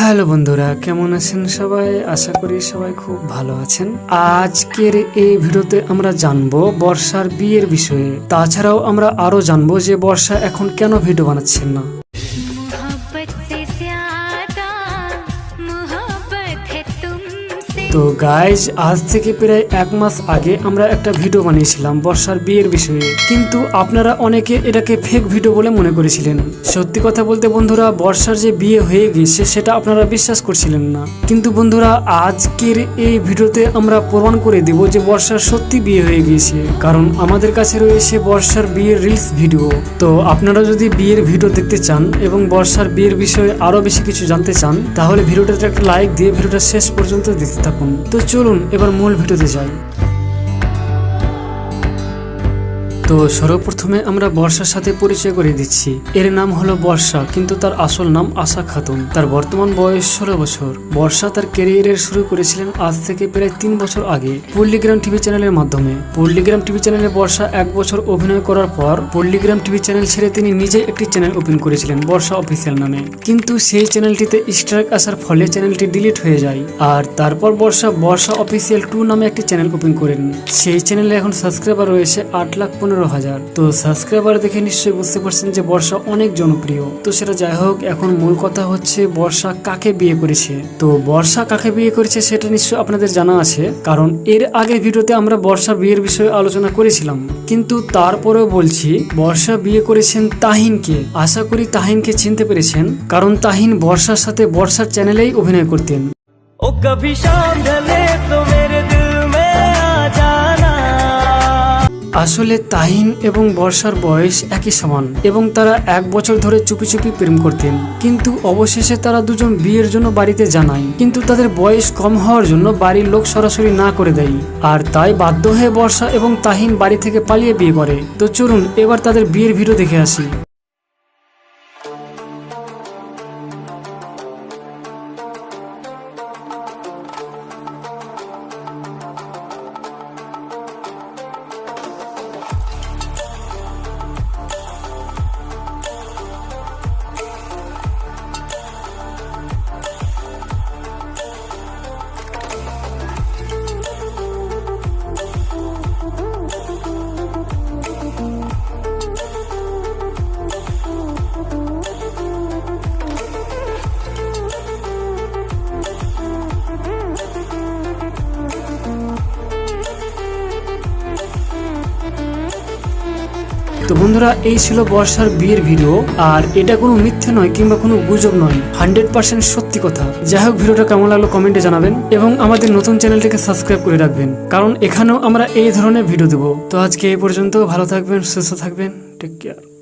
Hello বন্ধুরা, কেমন আছেন সবাই? আশা করি সবাই খুব ভালো আছেন। আজকের এই ভিডিওতে আমরা জানবো বর্ষার বিয়ের বিষয়ে। তাছাড়াও আমরা আরো জানবো যে বর্ষা এখন কেন ভিডিও বানাচ্ছেন না। তো গাইজ, আজ থেকে প্রায় এক মাস আগে আমরা একটা ভিডিও বানিয়েছিলাম বর্ষার বিয়ের বিষয়ে, কিন্তু আপনারা অনেকে এটাকে ফেক ভিডিও বলে মনে করেছিলেন। সত্যি কথা বলতে বন্ধুরা, বর্ষার যে বিয়ে হয়ে গিয়েছে সেটা আপনারা বিশ্বাস করছিলেন না, কিন্তু বন্ধুরা আজকের এই ভিডিওতে আমরা প্রমাণ করে দেব যে বর্ষার সত্যি বিয়ে হয়ে গিয়েছে, কারণ আমাদের কাছে রয়েছে বর্ষার বিয়ের রিলস ভিডিও। তো আপনারা যদি বিয়ের ভিডিও দেখতে চান এবং বর্ষার বিয়ের বিষয়ে আরো বেশি কিছু জানতে চান, তাহলে ভিডিওটাতে একটা লাইক দিয়ে ভিডিওটা শেষ পর্যন্ত দেখতে থাকুন। তো চলুন এবার মূল ভিডিওতে যাই। তো সর্বপ্রথমে আমরা বর্ষার সাথে পরিচয় করে দিচ্ছি। এর নাম হলো বর্ষা, কিন্তু তার আসল নাম আশা খাতুন। তার বর্তমান বয়স 16 বছর। বর্ষা তার ক্যারিয়ারের শুরু করেছিলেন আজ থেকে প্রায় 3 বছর আগে পল্লিগ্রাম টিভি চ্যানেলের মাধ্যমে। পল্লিগ্রাম টিভি চ্যানেলে বর্ষা 1 বছর অভিনয় করার পর পল্লিগ্রাম টিভি চ্যানেল ছেড়ে তিনি নিজে একটি চ্যানেল ওপেন করেছিলেন বর্ষা অফিসিয়াল নামে, কিন্তু সেই চ্যানেলটিতে স্ট্রাইক আসার ফলে চ্যানেলটি ডিলিট হয়ে যায়। আর তারপর বর্ষা অফিসিয়াল 2 নামে একটি চ্যানেল ওপেন করেন। সেই চ্যানেলে এখন সাবস্ক্রাইবার রয়েছে 8,15,000। তো সাবস্ক্রাইবার দেখে নিশ্চয়ই বুঝতে পারছেন যে বর্ষা অনেক জনপ্রিয়। তো সেটা যাই হোক, এখন মূল কথা হচ্ছে বর্ষা কাকে বিয়ে করেছে। তো বর্ষা কাকে বিয়ে করেছে সেটা নিশ্চয়ই আপনাদের জানা আছে, কারণ এর আগের ভিডিওতে আমরা বর্ষার বিয়ের বিষয়ে আলোচনা করেছিলাম। কিন্তু তারপরেও বলছি, বর্ষা বিয়ে করেছেন তাহিনকে। আশা করি তাহিনকে চিনতে পেরেছেন, কারণ তাহিন বর্ষার সাথে বর্ষার চ্যানেলেই অভিনয় করতেন। ও কভি শাম ঢলে তো মেরে দিল মে আ জানা। আসলে তাহিন এবং বর্ষার বয়স একই সমান এবং তারা 1 বছর ধরে চুপি চুপি প্রেম করতেন, কিন্তু অবশেষে তারা দুজন বিয়ের জন্য বাড়িতে জানায়, কিন্তু তাদের বয়স কম হওয়ার জন্য বাড়ির লোক সরাসরি না করে দেয়। আর তাই বাধ্য হয়ে বর্ষা এবং তাহিন বাড়ি থেকে পালিয়ে বিয়ে করে। তো চলুন এবার তাদের বিয়ের ভিডিও দেখে আসি। তো বন্ধুরা, এই ছিল বর্ষার বিয়ের ভিডিও, আর এটা কোনো মিথ্যে নয় কিংবা কোনো গুজব নয়, 100% সত্যি কথা। যাই হোক, ভিডিওটা কেমন লাগলো কমেন্টে জানাবেন এবং আমাদের নতুন চ্যানেলটিকে সাবস্ক্রাইব করে রাখবেন, কারণ এখানেও আমরা এই ধরনের ভিডিও দেবো। তো আজকে এই পর্যন্ত, ভালো থাকবেন, সুস্থ থাকবেন, টেক কেয়ার।